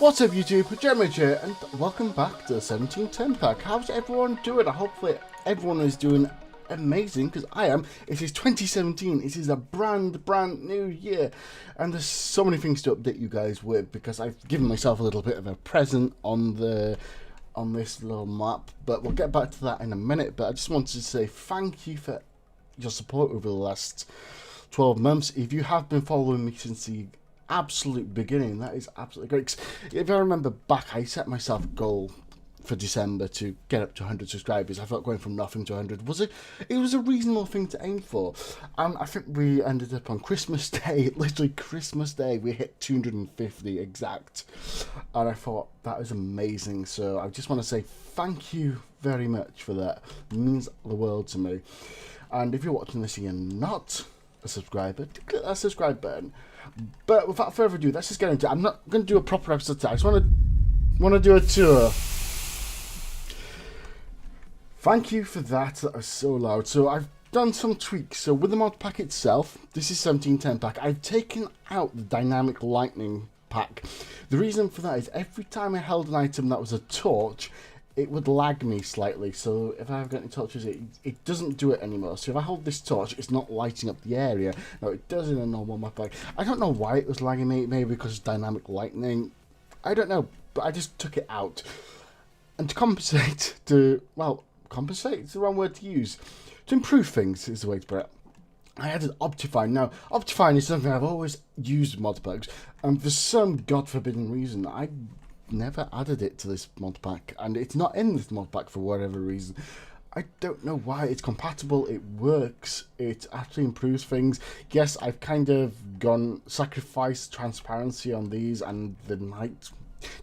What's up YouTube, Jeremy here, and welcome back to the 1710 pack. How's everyone doing? Hopefully everyone is doing amazing, because I am. It is 2017, it is a brand new year, and there's so many things to update you guys with, because I've given myself a little bit of a present on this little map, but we'll get back to that in a minute. But I just wanted to say thank you for your support over the last 12 months. If you have been following me since the absolute beginning, that is absolutely great. 'Cause if I remember back, I set myself a goal for December to get up to 100 subscribers. I thought going from nothing to 100 was it was a reasonable thing to aim for, and I think we ended up on Christmas Day, literally Christmas Day, we hit 250 exact, and I thought that was amazing. So I just want to say thank you very much for that. It means the world to me. And if you're watching this and you're not a subscriber, click that subscribe button. But without further ado, let's just get into it. I'm not going to do a proper episode today. I just want to do a tour. Thank you for that. That was so loud. So I've done some tweaks. So with the mod pack itself, this is 1710 pack. I've taken out the dynamic lightning pack. The reason for that is every time I held an item that was a torch, it would lag me slightly. So if I've got any torches, it doesn't do it anymore. So if I hold this torch, it's not lighting up the area. No, it does in a normal map pack. I don't know why it was lagging me. Maybe because of dynamic lightning. I don't know, but I just took it out. And to compensate, compensate is the wrong word to use. To improve things is the way to put it. I added Optifine. Now, Optifine is something I've always used with mod packs, and for some god forbidden reason, I never added it to this mod pack, and it's not in this mod pack for whatever reason. I don't know why. It's compatible, it works, it actually improves things. Yes, I've kind of sacrificed transparency on these and the night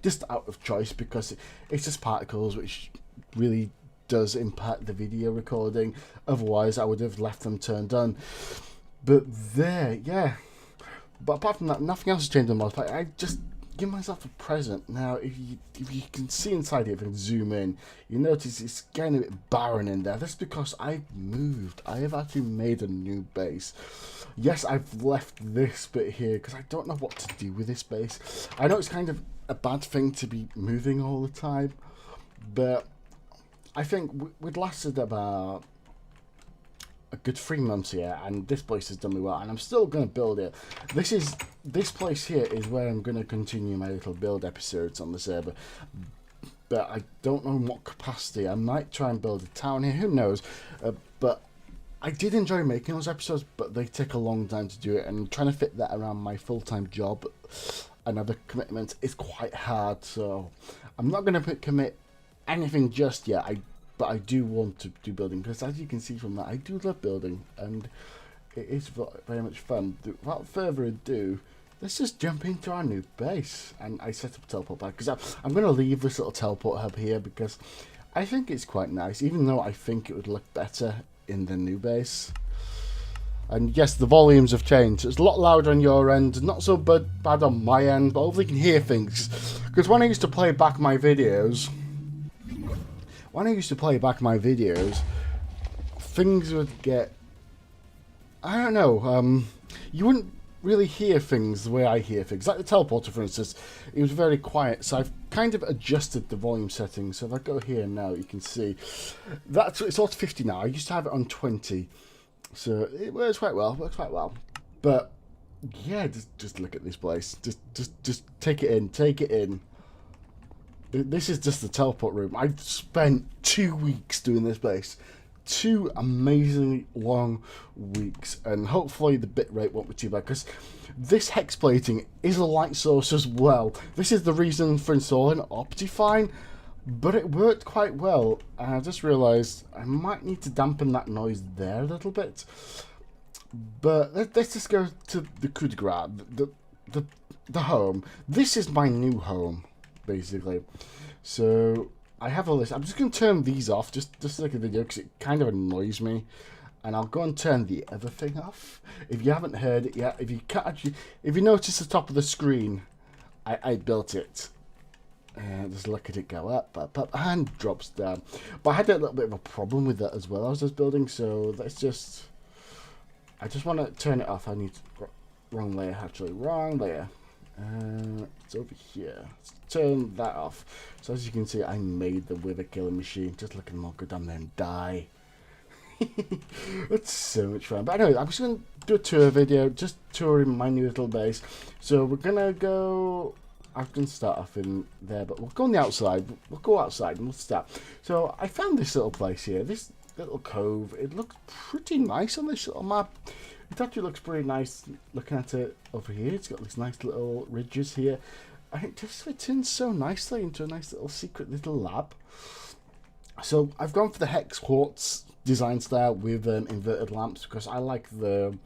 just out of choice, because it's just particles, which really does impact the video recording. Otherwise I would have left them turned on. But there, yeah, but apart from that, nothing else has changed in the mod pack. I just give myself a present. Now, if you can see inside here, if you can zoom in, you notice it's getting a bit barren in there. That's because I've moved. I have actually made a new base. Yes, I've left this bit here because I don't know what to do with this base. I know it's kind of a bad thing to be moving all the time, but I think we'd lasted about a good 3 months here, and this place has done me well, and I'm still going to build it. This place here is where I'm going to continue my little build episodes on the server, but I don't know in what capacity. I might try and build a town here, who knows, but I did enjoy making those episodes, but they take a long time to do it, and trying to fit that around my full-time job and other commitments is quite hard. So I'm not going to commit anything just yet. But I do want to do building, because as you can see from that, I do love building, and it is very much fun. Without further ado, let's just jump into our new base. And I set up a teleport back, because I'm going to leave this little teleport hub here, because I think it's quite nice, even though I think it would look better in the new base. And yes, the volumes have changed. It's a lot louder on your end, not so bad on my end, but hopefully you can hear things. Because when I used to play back my videos, things would get, I don't know, you wouldn't really hear things the way I hear things. Like the teleporter, for instance, it was very quiet, so I've kind of adjusted the volume settings. So if I go here now, you can see it's all 50 now. I used to have it on 20, so it works quite well. But yeah, just look at this place. Just take it in. This is just the teleport room. I've spent 2 weeks doing this place. 2 amazingly long weeks. And hopefully the bitrate won't be too bad, because this hex plating is a light source as well. This is the reason for installing Optifine, but it worked quite well. And I just realised I might need to dampen that noise there a little bit. But let's just go to the coup de grace, the home. This is my new home, basically. So I have a list. I'm just going to turn these off just like a video, because it kind of annoys me, and I'll go and turn the other thing off. If you haven't heard it yet, if you notice the top of the screen, I built it. Just look at it go up, and drops down. But I had a little bit of a problem with that as well. I was just building, so I just want to turn it off. I need wrong layer, actually, wrong layer. It's over here. Let's turn that off. So as you can see, I made the wither killing machine. Just looking more good down there and die. That's so much fun. But anyway, I'm just going to do a tour video, just touring my new little base. So we're going to go... I can start off in there, but we'll go on the outside. We'll go outside and we'll start. So I found this little place here, this little cove. It looks pretty nice on this little map. It actually looks pretty nice looking at it over here. It's got these nice little ridges here. And it just fits in so nicely into a nice little secret little lab. So I've gone for the hex quartz design style with inverted lamps because I like the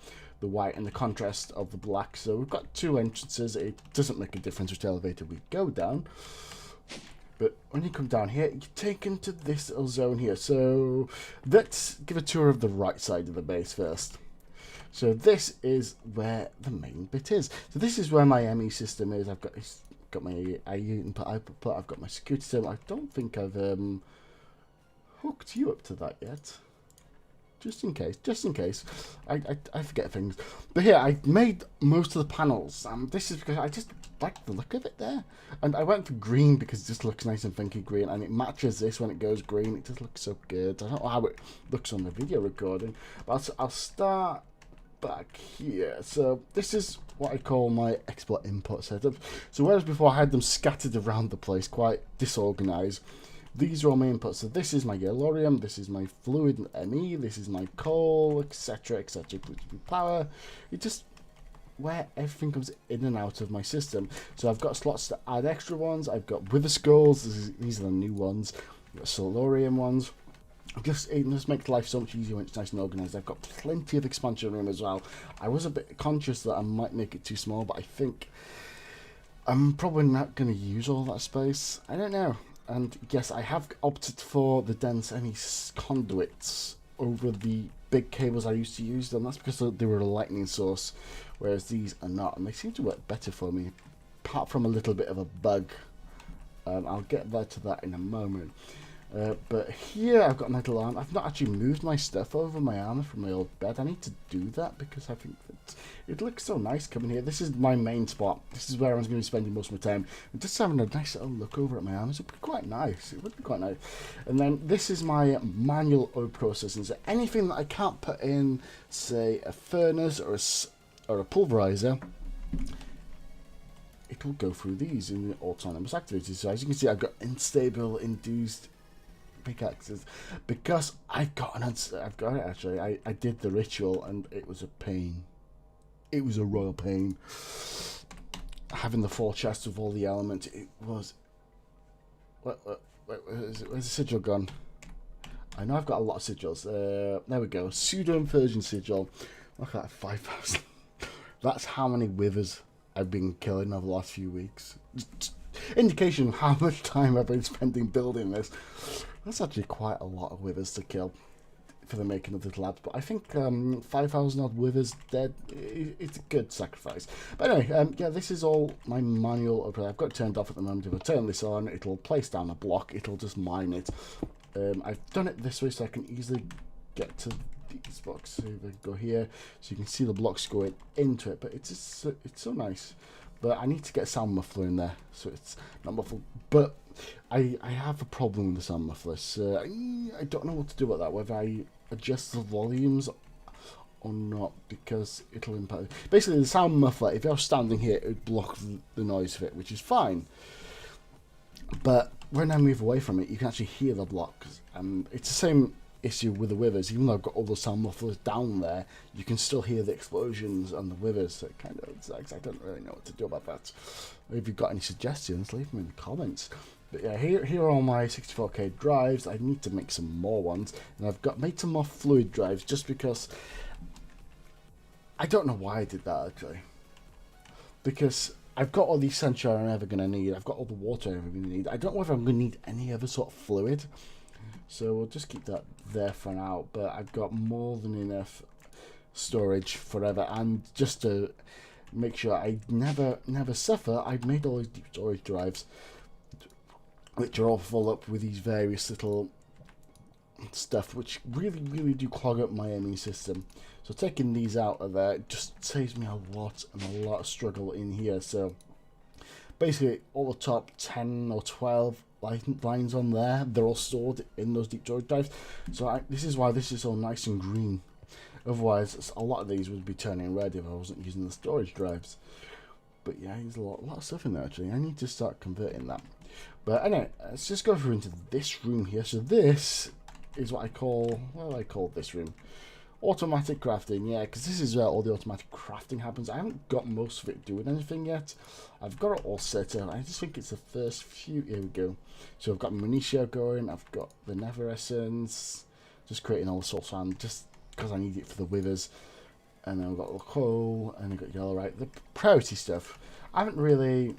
white and the contrast of the black. So we've got two entrances. It doesn't make a difference which elevator we go down. But when you come down here, you're taken to this little zone here. So let's give a tour of the right side of the base first. So this is where the main bit is. So this is where my ME system is. I've got my input output. I've got my security system. I don't think I've hooked you up to that yet. Just in case. I forget things. But here, I made most of the panels. This is because I just like the look of it there. And I went for green because it just looks nice and funky green. And it matches this when it goes green. It just looks so good. I don't know how it looks on the video recording. But I'll start back here. So this is what I call my export input setup. So whereas before I had them scattered around the place, quite disorganized, these are all my inputs. So this is my Galorium, this is my fluid ME, this is my coal, etc, etc, power. It just where everything comes in and out of my system. So I've got slots to add extra ones. I've got wither skulls. These are the new ones. I've got Solarium ones. It just makes life so much easier when it's nice and organized. I've got plenty of expansion room as well. I was a bit conscious that I might make it too small, but I think I'm probably not going to use all that space. I don't know. And yes, I have opted for the dense ME conduits over the big cables I used to use, and that's because they were a lightning source, whereas these are not, and they seem to work better for me, apart from a little bit of a bug. I'll get there to that in a moment. But here I've got metal armor. I've not actually moved my stuff over my armor from my old bed. I need to do that because I think that it looks so nice coming here. This is my main spot. This is where I'm going to be spending most of my time. And just having a nice little look over at my armor would be quite nice. It would be quite nice. And then this is my manual oil processing. So anything that I can't put in, say, a furnace or a pulverizer, it will go through these in the autonomous activities. So as you can see, I've got unstable, induced pickaxes because I've got it actually. I did the ritual and it was a pain. It was a royal pain. Having the 4 chests of all the elements, it was. Where's the sigil gone? I know I've got a lot of sigils. There we go. Pseudo inversion sigil. Look at that, 5,000. That's how many withers I've been killing over the last few weeks. Indication of how much time I've been spending building this. That's actually quite a lot of withers to kill for the making of the labs, but I think 5,000 odd withers dead, it's a good sacrifice. But anyway, yeah, this is all my manual. I've got it turned off at the moment. If I turn this on, it'll place down a block, it'll just mine it. I've done it this way so I can easily get to these blocks. So if I go here, so you can see the blocks going into it, but it's just it's so nice. But I need to get a sound muffler in there, so it's not muffled. But I have a problem with the sound muffler, so I don't know what to do about that, whether I adjust the volumes or not, because it'll impact. Basically, the sound muffler, if you're standing here, it would block the noise of it, which is fine. But when I move away from it, you can actually hear the blocks. It's the same issue with the withers. Even though I've got all the sound mufflers down there, you can still hear the explosions and the withers. So it kind of sucks. I don't really know what to do about that. If you've got any suggestions, leave them in the comments. But yeah, here are all my 64K drives. I need to make some more ones, and I've made some more fluid drives just because I don't know why I did that actually. Because I've got all the essential I'm ever going to need. I've got all the water I'm ever going to need. I don't know if I'm going to need any other sort of fluid. So we'll just keep that there for now. But I've got more than enough storage forever. And just to make sure I never suffer, I've made all these deep storage drives, which are all full up with these various little stuff, which really do clog up my ME system. So taking these out of there just saves me a lot of struggle in here. So basically all the top 10 or 12 lines on there, they're all stored in those deep storage drives. So this is why this is all nice and green. Otherwise, a lot of these would be turning red if I wasn't using the storage drives. But yeah, there's a lot of stuff in there actually. I need to start converting that. But anyway, let's just go through into this room here. So this is what do I call this room? Automatic crafting, yeah, because this is where all the automatic crafting happens. I haven't got most of it doing anything yet. I've got it all set up. I just think it's the first few. Here we go. So I've got Munitia going. I've got the Nether Essence. Just creating all the soul sand just because I need it for the withers. And then I've got the coal, and I've got yellow, right? The priority stuff. I haven't really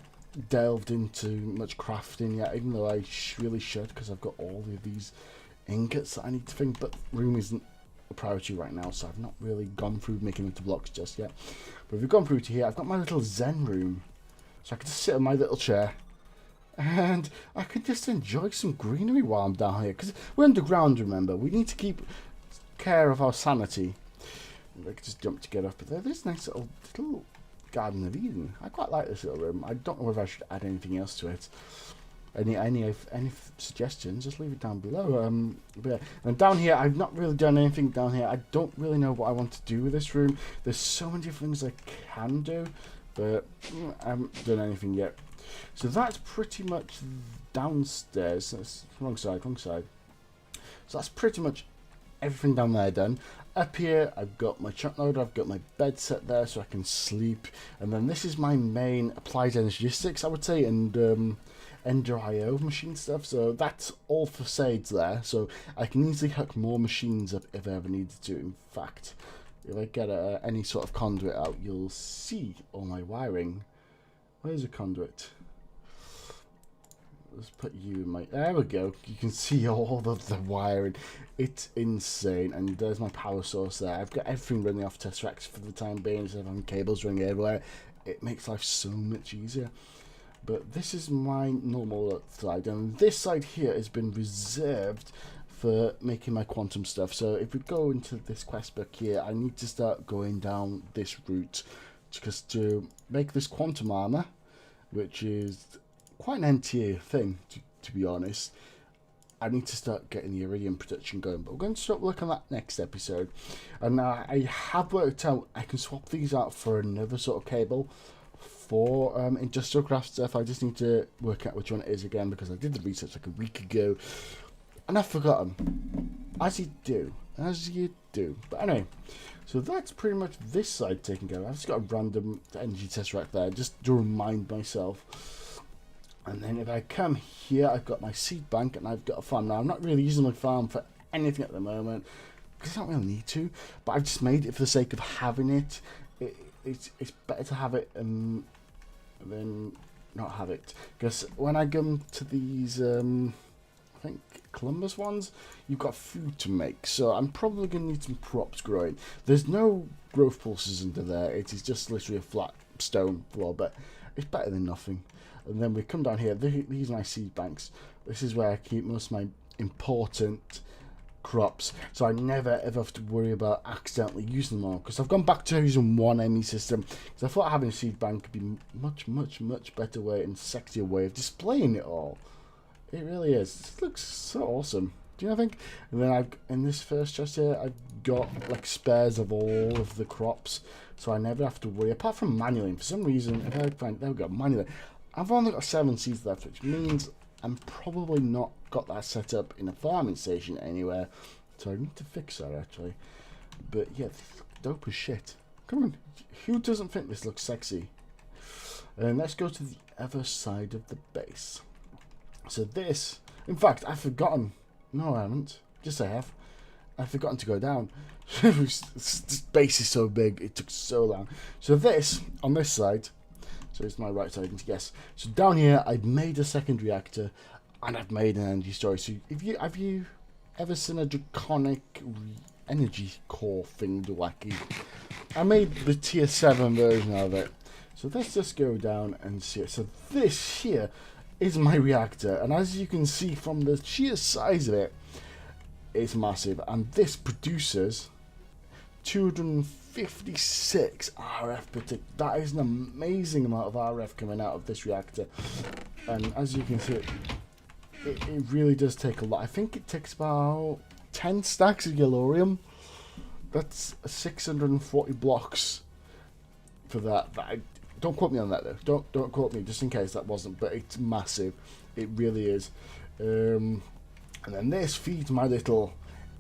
delved into much crafting yet, even though I really should, because I've got all of these ingots that I need to think, but room isn't a priority right now, so I've not really gone through making into blocks just yet. But if we've gone through to here, I've got my little zen room, so I can just sit on my little chair, and I can just enjoy some greenery while I'm down here, because we're underground, remember, we need to keep care of our sanity. I could just jump to get up, but there's a nice little Garden of Eden. I quite like this little room. I don't know if I should add anything else to it. Any suggestions, just leave it down below. But yeah. And down here, I've not really done anything down here. I don't really know what I want to do with this room. There's so many different things I can do, but I haven't done anything yet. So that's pretty much downstairs. That's wrong side. So that's pretty much everything down there done. Up here, I've got my chunk loader, I've got my bed set there so I can sleep, and then this is my main applied energistics, I would say, and Ender IO machine stuff. So that's all for Sage there, so I can easily hook more machines up if I ever needed to. In fact, if I get any sort of conduit out, you'll see all my wiring. Where's a conduit? Let's put you in my... There we go. You can see all of the wiring. It's insane. And there's my power source there. I've got everything running off Tesseracts for the time being, instead of having cables running everywhere. It makes life so much easier. But this is my normal side. And this side here has been reserved for making my quantum stuff. So if we go into this quest book here, I need to start going down this route. Because to make this quantum armor, which is quite an NTA thing, to be honest, I need to start getting the iridium production going, but we're going to start working on that next episode. And I have worked out I can swap these out for another sort of cable for industrial craft stuff. I just need to work out which one it is again, because I did the research like a week ago and I've forgotten, as you do. But anyway, so that's pretty much this side taken care of. I've just got a random energy tesseract there just to remind myself. And then if I come here, I've got my seed bank and I've got a farm. Now, I'm not really using my farm for anything at the moment, because I don't really need to, but I've just made it for the sake of having it. It's better to have it than not have it. Because when I come to these, I think, Columbus ones, you've got food to make. So I'm probably going to need some crops growing. There's no growth pulses under there. It is just literally a flat stone floor, but it's better than nothing. And then we come down here. These are my seed banks. This is where I keep most of my important crops, so I never ever have to worry about accidentally using them all. Because I've gone back to using one ME system, because I thought having a seed bank could be much better way and sexier way of displaying it all. It really is. It looks so awesome. Do you think? And then in this first chest here, I've got like spares of all of the crops, so I never have to worry. Apart from manually, for some reason, if I find there we go manually. I've only got 7 seeds left, which means I'm probably not got that set up in a farming station anywhere. So I need to fix that actually. But yeah, this looks dope as shit. Come on, who doesn't think this looks sexy? And let's go to the other side of the base. So this, in fact, I've forgotten. No, I haven't. Yes, I have. I've forgotten to go down. This base is so big, it took so long. So this, on this side, so it's my right side, yes. So down here, I've made a second reactor, and I've made an energy storage. So have you ever seen a draconic energy core thing wacky? I made the tier 7 version of it. So let's just go down and see it. So this here is my reactor, and as you can see from the sheer size of it, it's massive. And this produces 200 56 RF per tick. That is an amazing amount of RF coming out of this reactor. And as you can see, it really does take a lot. I think it takes about 10 stacks of Yellorium. That's 640 blocks for that. Don't quote me on that though. Don't quote me, just in case that wasn't. But it's massive. It really is. And then this feeds my little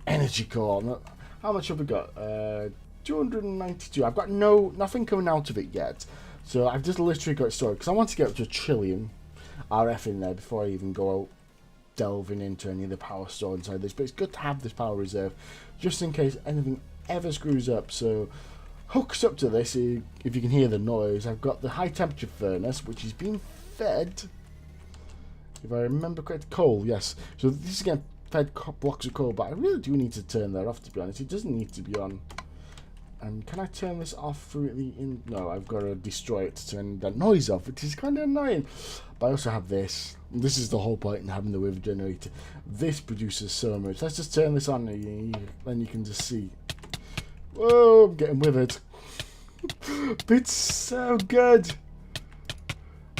energy core. How much have we got? 292. I've got nothing coming out of it yet. So I've just literally got it stored because I want to get up to 1 trillion RF in there before I even go out delving into any of the power store inside this. But it's good to have this power reserve just in case anything ever screws up. So hooks up to this, if you can hear the noise, I've got the high temperature furnace, which is being fed, if I remember correctly, coal. Yes, so this is getting fed blocks of coal, but I really do need to turn that off, to be honest. It doesn't need to be on. And can I turn this off through the no, I've got to destroy it to turn that noise off, which is kind of annoying. But I also have this. This is the whole point in having the wave generator. This produces so much. Let's just turn this on, and then you can just see. Whoa, I'm getting withered. It's so good.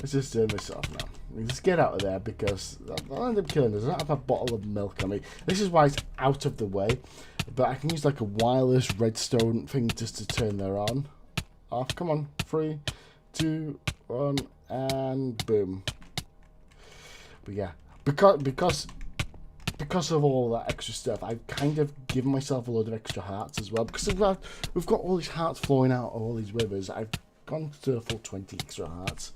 Let's just turn this off now. Let's get out of there because I'll end up killing us. I don't have a bottle of milk on me. This is why it's out of the way. But I can use like a wireless redstone thing just to turn that on. Off. Come on. 3, 2, 1, and boom. But yeah, because of all that extra stuff, I've kind of given myself a load of extra hearts as well. Because we've got all these hearts flowing out of all these rivers. I've gone to a full 20 extra hearts.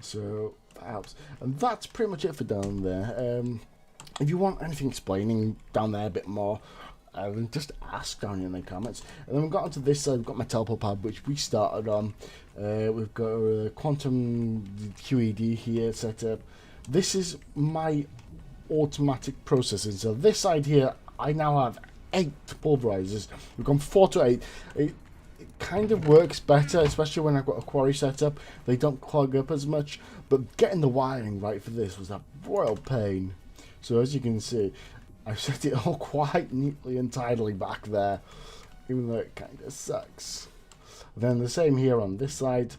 So that helps. And that's pretty much it for down there. If you want anything explaining down there a bit more, then just ask down in the comments. And then we've got onto this side. We've got my teleport pad, which we started on. We've got a quantum QED here set up. This is my automatic processing. So this side here, I now have 8 pulverizers. We've gone 4 to 8. It kind of works better, especially when I've got a quarry set up. They don't clog up as much. But getting the wiring right for this was a royal pain. So as you can see, I've set it all quite neatly and tidily back there, even though it kind of sucks. Then the same here on this side,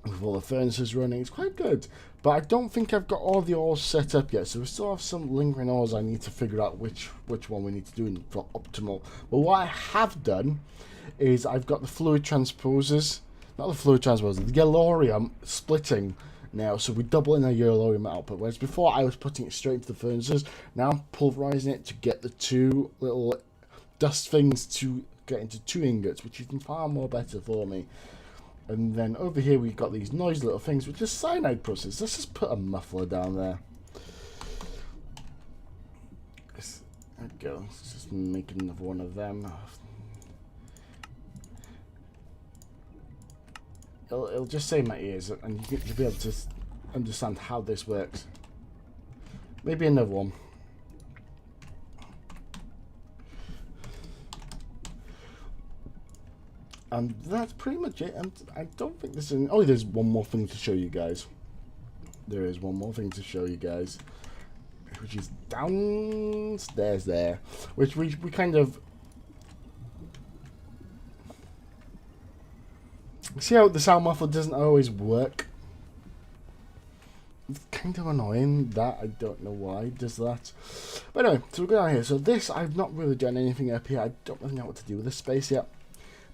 with all the furnaces running. It's quite good, but I don't think I've got all the ores set up yet, so we still have some lingering ores I need to figure out which one we need to do for optimal. But what I have done is I've got the fluid transposers, not the fluid transposers, the Yellorium splitting now, so we're doubling our Yellorium output, whereas before I was putting it straight into the furnaces. Now I'm pulverizing it to get the 2 little dust things to get into 2 ingots, which is far more better for me. And then over here we've got these noisy little things, which is cyanide process. Let's just put a muffler down there. There we go. Let's just make another one of them. It'll just save my ears, and you'll be able to understand how this works. Maybe another one. And that's pretty much it. And I don't think there's any... Oh, there's one more thing to show you guys. There is one more thing to show you guys, which is downstairs there, which we kind of... See how the sound muffler doesn't always work? It's kind of annoying that. I don't know why it does that. But anyway, so we're going down here. So this, I've not really done anything up here. I don't really know what to do with this space yet.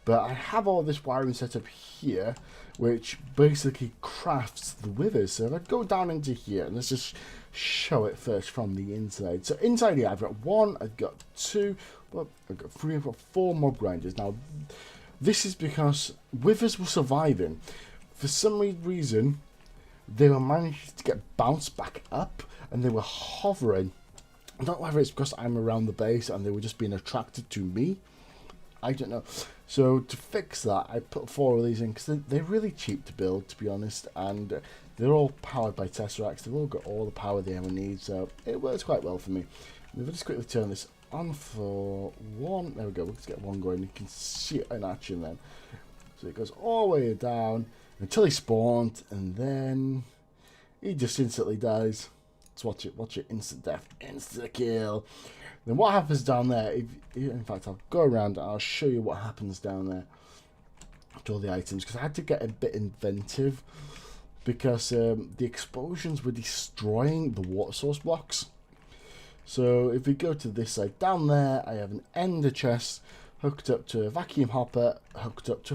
But I have all this wiring set up here, which basically crafts the withers. So if I go down into here, and let's just show it first from the inside. So inside here, I've got 1, I've got 2, well, I've got 3, I've got 4 mob grinders. Now, this is because withers were surviving. For some reason, they were managing to get bounced back up, and they were hovering. I don't know whether it's because I'm around the base and they were just being attracted to me. I don't know. So to fix that, I put 4 of these in because they're really cheap to build, to be honest, and they're all powered by Tesseracts. They've all got all the power they ever need, so it works quite well for me. If I just quickly turn this on for 1, there we go. Let's get 1 going. You can see it in action then. So it goes all the way down until he spawned, and then he just instantly dies. watch it, instant death, instant kill. Then what happens down there, in fact I'll go around and I'll show you what happens down there to all the items, because I had to get a bit inventive, because the explosions were destroying the water source blocks. So if we go to this side down there, I have an ender chest hooked up to a vacuum hopper, hooked up to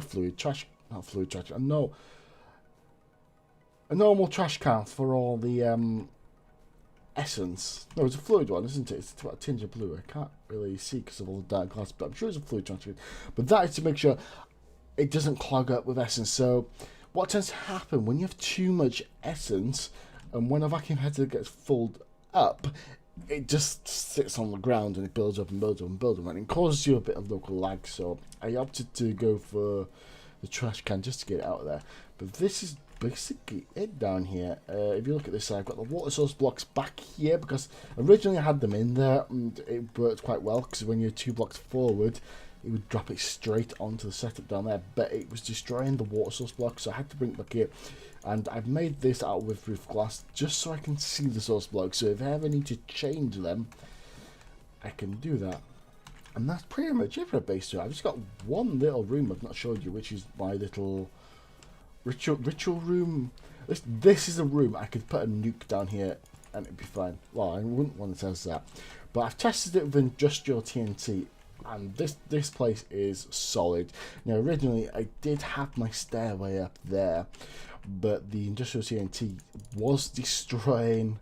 a normal trash can for all the essence. No, it's a fluid one, isn't it? It's about a tinge of blue. I can't really see because of all the dark glass, but I'm sure it's a fluid transfer. But that is to make sure it doesn't clog up with essence. So what tends to happen when you have too much essence, and when a vacuum header gets filled up, it just sits on the ground and it builds up and builds up and builds up, and it causes you a bit of local lag. So I opted to go for the trash can just to get it out of there. But this is basically it down here. If you look at this side, I've got the water source blocks back here, because originally I had them in there and it worked quite well, because when you're 2 blocks forward it would drop it straight onto the setup down there, but it was destroying the water source block, so I had to bring it back here. And I've made this out with roof glass just so I can see the source block, so if I ever need to change them I can do that. And that's pretty much it for a base tour. I've just got one little room I've not showed you, which is my little ritual room. This is a room I could put a nuke down here and it'd be fine. Well, I wouldn't want to test that, but I've tested it with industrial TNT, and this place is solid. Now originally I did have my stairway up there, but the industrial TNT was destroying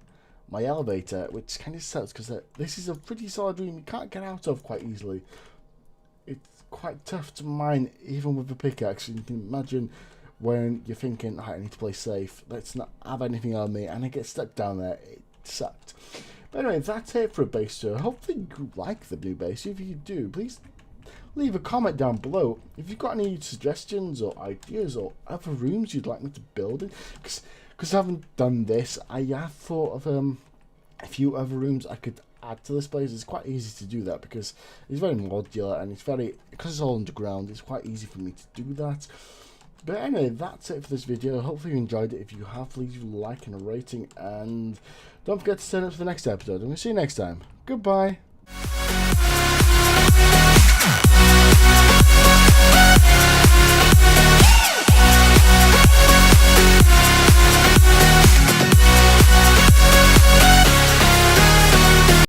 my elevator, which kind of sucks, because this is a pretty solid room you can't get out of quite easily. It's quite tough to mine even with a pickaxe. You can imagine when you're thinking, I need to play safe, let's not have anything on me, and I get stuck down there. It sucked. But anyway, that's it for a base tour. Hopefully you like the new base. If you do, please leave a comment down below if you've got any suggestions or ideas or other rooms you'd like me to build in, because I haven't done this. I have thought of a few other rooms I could add to this place. It's quite easy to do that because it's very modular, and because it's all underground, it's quite easy for me to do that. But anyway, that's it for this video. Hopefully you enjoyed it. If you have, please leave a like and a rating, and don't forget to sign up for the next episode, and we'll see you next time. Goodbye.